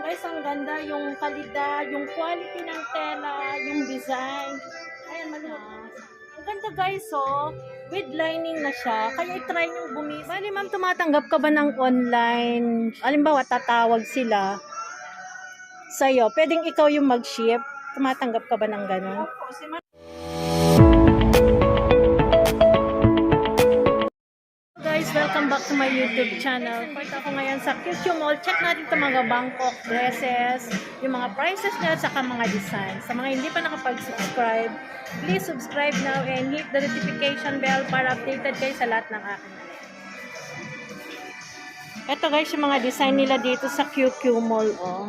Guys, ang ganda yung kalidad, yung quality ng tela, yung design. Ayan, maluwag. Ang ganda guys, oh. With lining na siya. Kaya i-try nyo bumili. Bali, ma'am, tumatanggap ka ba ng online? Halimbawa, tatawag sila sa'yo. Pwedeng ikaw yung mag-ship? Tumatanggap ka ba ng gano'n? Opo, si guys, welcome back to my YouTube channel. Punta ako ngayon sa QQ Mall. Check natin itong mga Bangkok dresses, yung mga prices nila, saka mga designs. Sa mga hindi pa nakapag-subscribe, please subscribe now and hit the notification bell para updated kayo sa lahat ng aking. Ito guys, yung mga design nila dito sa QQ Mall. Oh.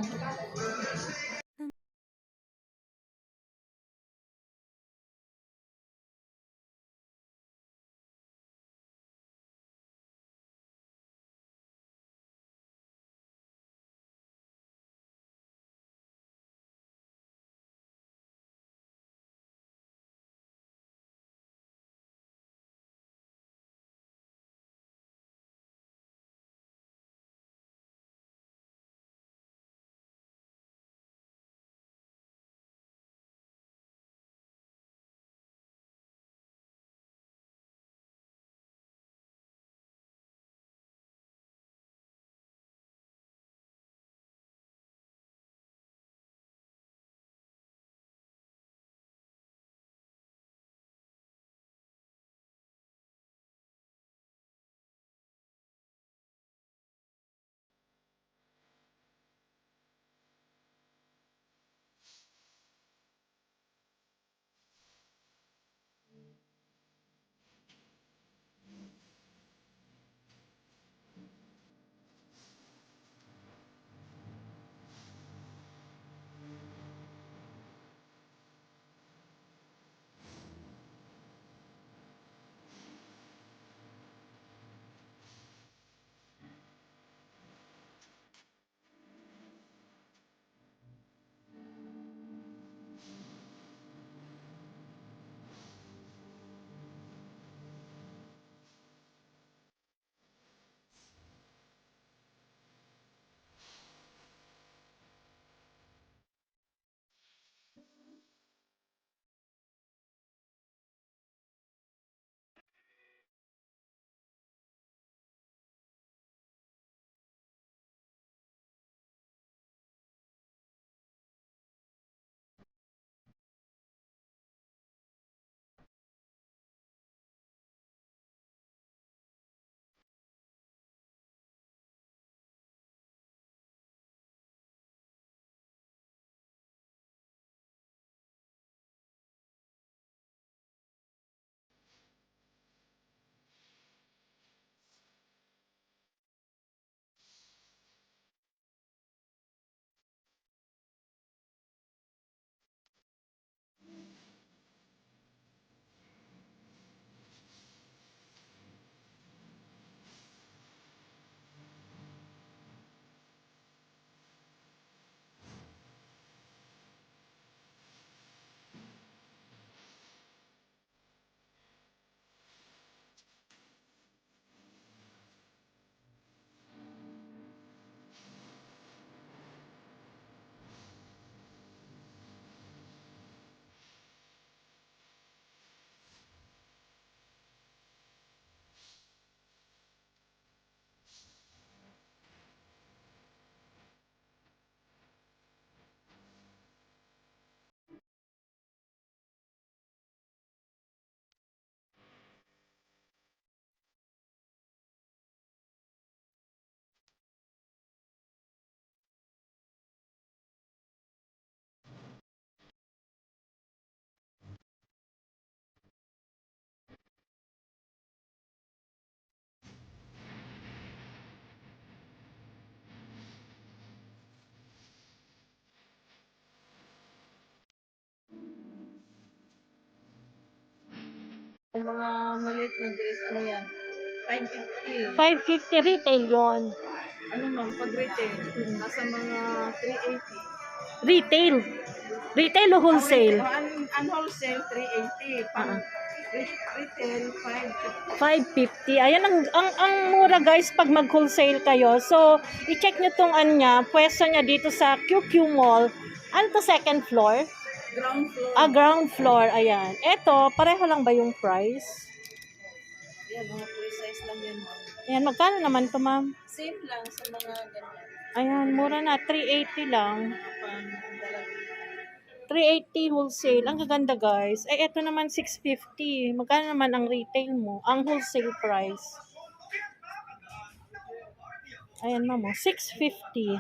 Yung mga maliit na dress mo yan, 550. 550 retail yon. Ano ma'am, pag retail, nasa mga 380. Retail. Retail o wholesale? Ang wholesale, 380. Pang, Ah, ah. Retail, 550. 550. Ayan, ang mura guys pag mag-wholesale kayo. So, i-check nyo tong niya, pwesto niya dito sa QQ Mall. Ano to, second floor? Ground floor. Ground floor. Ayan. Eto, pareho lang ba yung price? Yan, mga precise lang yan. Ayan, magkano naman to, ma'am? Same lang sa mga ganyan. Ayan, mura na. 380 lang. Mga pang-dalabi. 380 wholesale. Ang gaganda guys. Eto naman 650. Magkano naman ang retail mo? Ang wholesale price. Ayan, ma'am. 650.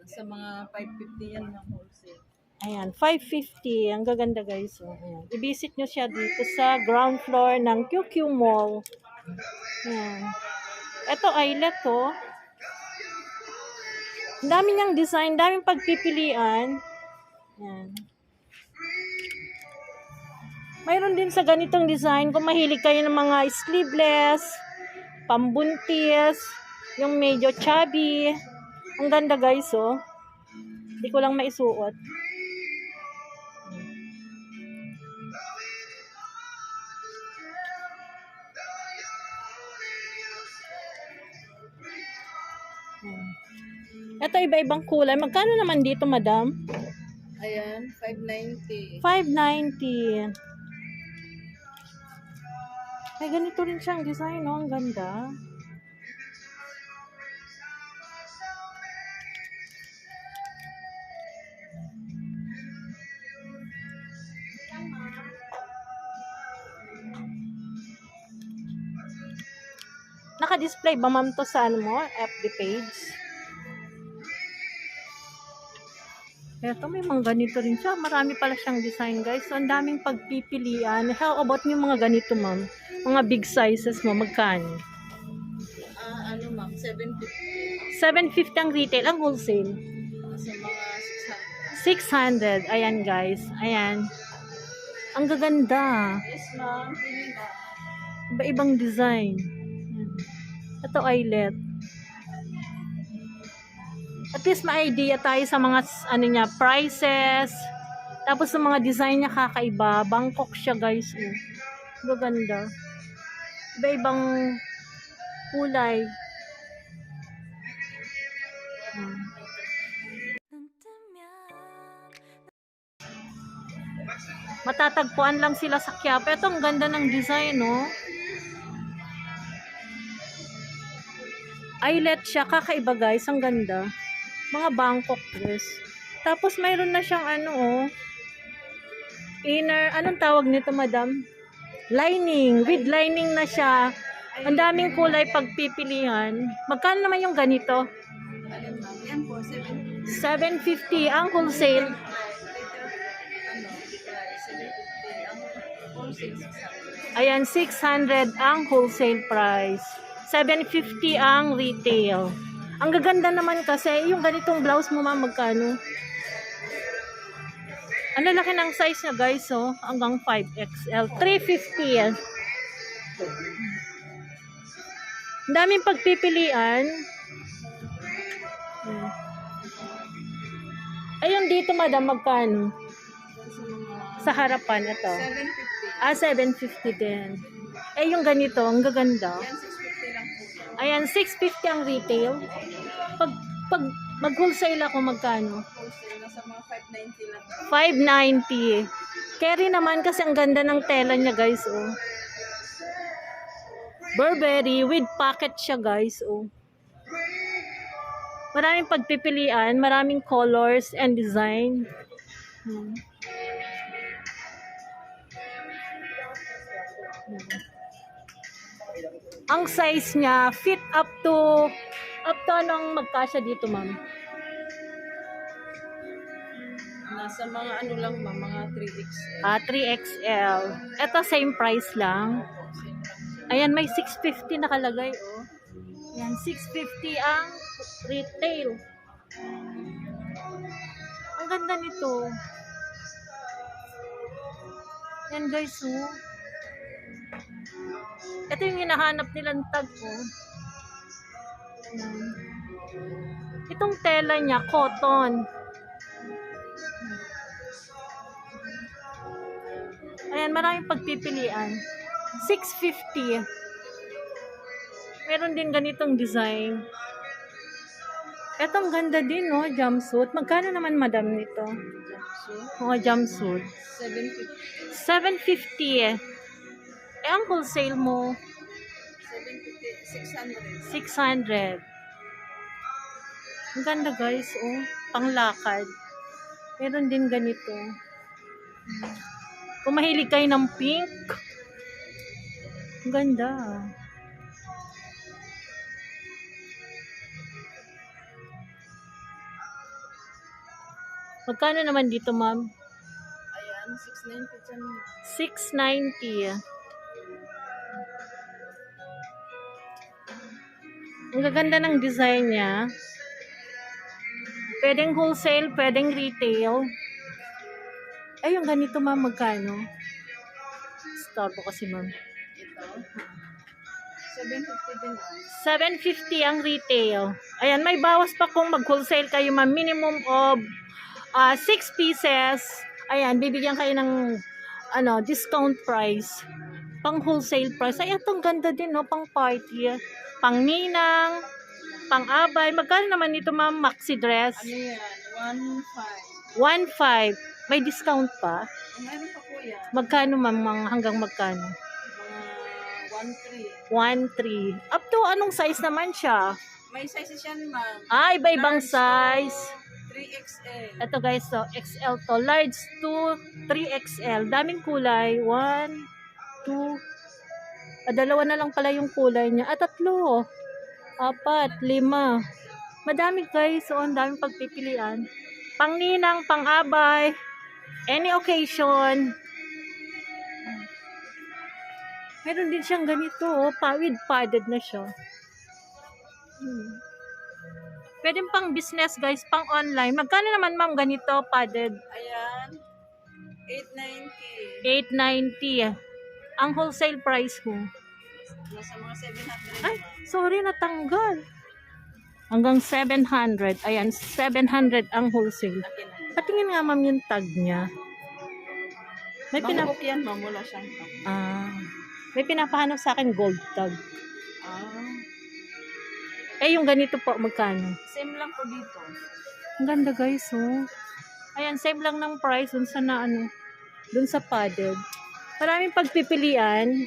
Sa mga 550 yan ng wholesale. Ayan, 550. Ang gaganda guys. Ayan. I-visit nyo siya dito sa ground floor ng QQ Mall. Ayan. Ito eyelet to. Ang dami niyang design, daming pagpipilian. Ayan. Mayroon din sa ganitong design kung mahilig kayo ng mga sleeveless, pambuntis, yung medyo chubby. Ang ganda guys, oh. Hindi ko lang maisuot. Ito iba-ibang kulay. Magkano naman dito, madam? Ayan, 590. 590. Ay, ganito rin siyang design, no? Ang ganda. Naka-display ba, ma'am, to sa ano mo? FB page? Eto, may mga ganito rin siya. Marami pala siyang design, guys. So, ang daming pagpipilian. How about yung mga ganito, ma'am? Mga big sizes mo, magkano? Ano ma'am, 750. 750 ang retail, ang wholesale. Sa mga 600. Ayan, guys. Ayan. Ang gaganda. 600. Yes ma'am, pili na. Iba-ibang design. Ayan. Ito, eyelet. At least may idea tayo sa mga ano niya, prices. Tapos sa mga design niya kakaiba. Bangkok siya, guys. Oh. Gaganda. Iba-ibang kulay. Matatagpuan lang sila sa Quiapo. Ito, ang ganda ng design, no? Eyelet siya. Kakaiba, guys. Ang ganda. Mga Bangkok dress. Tapos, mayroon na siyang ano, oh. Inner, anong tawag nito, madam? Lining. With lining na siya. Ang daming kulay pagpipilian. Magkano naman yung ganito? Alin ma'am, yan po, 750. 750 ang wholesale. Ano, 750. Ang wholesale, 600. Ayan, 600 ang wholesale price. 750 ang retail. Ang gaganda naman kasi, yung ganitong blouse mo, ma'am, magkano? Ang lalaki ng size niya, guys, oh. Hanggang 5XL. 350 yan. Ang daming pagpipilian. Ayun dito, madam, magkano? Sa harapan, ito. 750. 750 din. Eh, yung ganito, ang gaganda. Yan, 650 lang po. Ayan, 650 ang retail. Pag mag-wholesale ako, magkano? Wholesale, nasa mga 590 lang. 590. Carry naman kasi ang ganda ng tela niya, guys, oh. Burberry with pocket siya, guys, oh. Maraming pagpipilian, maraming colors and design. Ang size niya fit up to anong magkasya dito, ma'am? Nasa mga ano lang ma'am, mga 3XL. 3XL. Ito same price lang. Ayan, may 650 nakalagay, oh. Ayan, 650 ang retail. Ang ganda nito. Ayan, guys, oh. Ito yung hinahanap nilang tag, oh. Ayan. Itong tela niya, cotton. Ayan, maraming pagpipilian. 650. Meron din ganitong design. Etong ganda din, no? Jumpsuit. Magkano naman, madam, nito? Jumpsuit. Mga jumpsuit. 750. 750. Eh, ang wholesale mo, 750. 600. 600. Ang ganda, guys, oh. Panglakad. Meron din ganito. Kung mahilig kayo ng pink, ang ganda. Magkano naman dito, ma'am? Ayan, 690 dyan. 690. Ang gaganda ng design niya. Pwedeng wholesale, pwedeng retail. Ay, yung ganito, ma'am, magkano? Starbo kasi, ma'am. Ito. 750 din. 750 ang retail. Ayan, may bawas pa kung mag-wholesale kayo, ma'am. Minimum of 6 pieces. Ayan, bibigyan kayo ng discount price. Pang wholesale price. Ay, itong ganda din, no? Pang party. Pang ninang. Pang abay. Magkano naman ito, ma'am? Maxi dress. Ano yan? 1.5. 1.5. May discount pa. Meron pa po yan. Magkano, ma'am? Hanggang magkano? Mga 1.3. 1.3. Up to anong size naman siya? May sizes yan, ma'am. Iba-ibang Large size. to 3XL. Ito guys, so XL to. Large to 3XL. Daming kulay. 1, 2. Dalawa na lang pala yung kulay niya. 3. 4, 5. Madami guys. So, ang daming pagpipilian. Pang ninang, pang abay. Any occasion. Meron din siyang ganito. With padded na siya. Pwede pang business guys, pang online. Magkano naman ma'am ganito, padded? Ayan. 890. 890. Ang wholesale price mo. Nasa mga 700. Ay, sorry, natanggal. Hanggang 700. Ayan, 700 ang wholesale. Patingin nga ma'am yung tag niya. May Bangkok yan, ma'am. Wala siyang tag. may pinapahanap sa akin gold tag. Ah. Eh, yung ganito po, magkano? Same lang po dito. Ang ganda guys, oh. Ayan, same lang ng price dun sa dun sa padded. Maraming pagpipilian.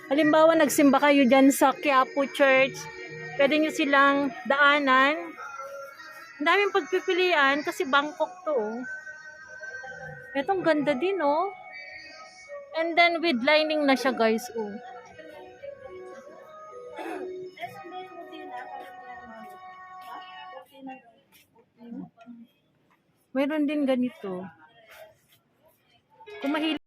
Halimbawa, nagsimba kayo dyan sa Quiapo Church. Pwede nyo silang daanan. Ang daming pagpipilian kasi Bangkok to, oh. Etong ganda din, oh. And then with lining na siya, guys, oh. Mayroon din ganito. Kung mahilig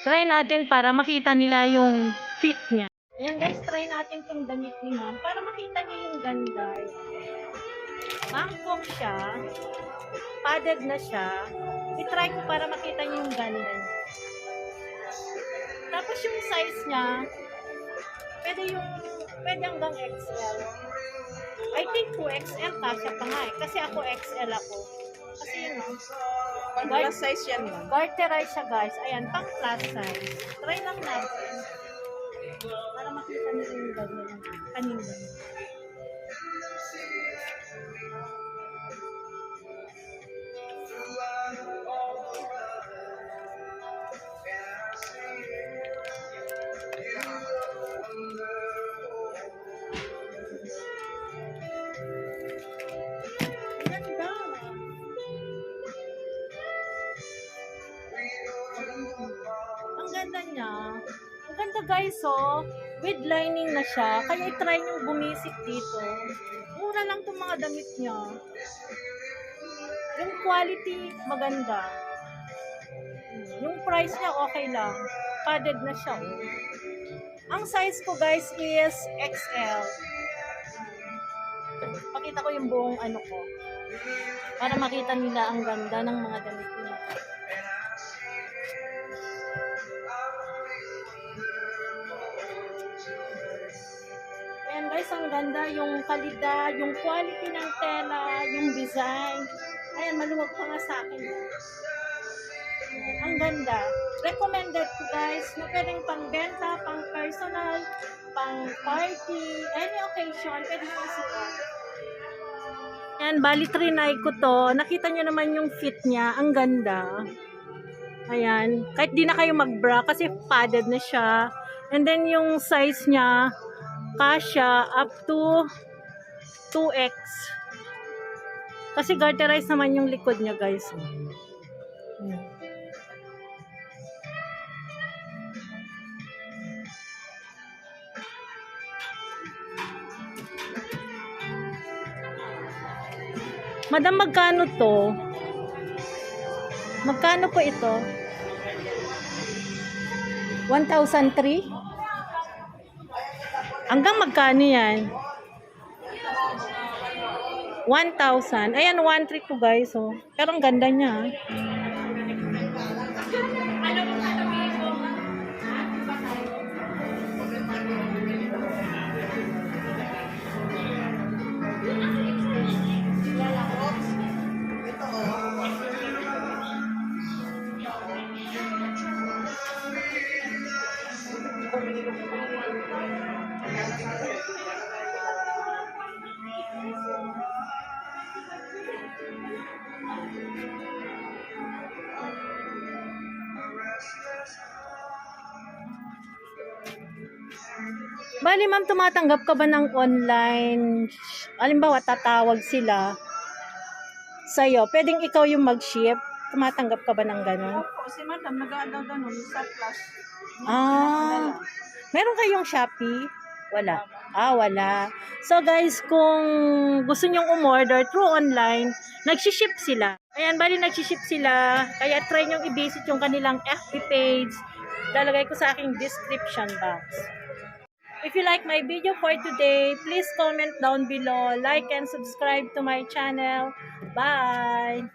Try natin para makita nila yung fit niya. Ayan guys, try natin itong damit ni ma'am para makita niyo yung ganda. Bangkok siya. Padded na siya. I-try ko para makita niyo yung ganda niya. Tapos yung size niya, pwede hanggang XL. I think 2XL kasya pa nga eh. Kasi ako XL ako. Kasi yun o. Plus size yan yun. Garterize siya guys. Ayan, pang plus size. Try lang natin. Para makita niyo yung ganda ng kanina. Ganda. Ang ganda niya. Ang ganda guys, oh. With lining na siya. Kaya i-try nyo bumisit dito. Mura lang itong mga damit niya. Yung quality, maganda. Yung price niya, okay lang. Padded na siya. Oh. Ang size ko guys is XL. Pakita ko yung buong ano ko. Para makita nila ang ganda ng mga damit niya. Ayan guys, ang ganda yung kalidad, yung quality ng tela, yung design. Ayan, maluwag pa nga sa akin. Ang ganda. Recommended ko guys na pwedeng pang-benta, pang-personal, pang-party, any occasion, pwede mo isuot. Ayan, bali trinay ko to. Nakita nyo naman yung fit niya. Ang ganda. Ayan. Kahit di na kayo mag-bra kasi padded na siya. And then yung size niya, kasya up to 2X. Kasi garterize naman yung likod niya guys. Ayan. Madam, magkano to? Magkano po ito? 1,003? Hanggang magkano yan? 1,000. Ayan, 1,300 to guys. Oh. Pero ang ganda niya. Bali ma'am, tumatanggap ka ba ng online? Halimbawa, tatawag sila sa'yo. Pwedeng ikaw yung mag-ship? Tumatanggap ka ba ng gano'n? Opo, si madam nag-aalaw ganun sa flash. Ah, meron kayong Shopee? Wala. Ah, wala. So guys, kung gusto nyong umorder through online, nagsiship sila. Ayan, bali nagsiship sila. Kaya try nyong i-visit yung kanilang FB page. Lalagay ko sa aking description box. If you like my video for today, please comment down below, like and subscribe to my channel. Bye!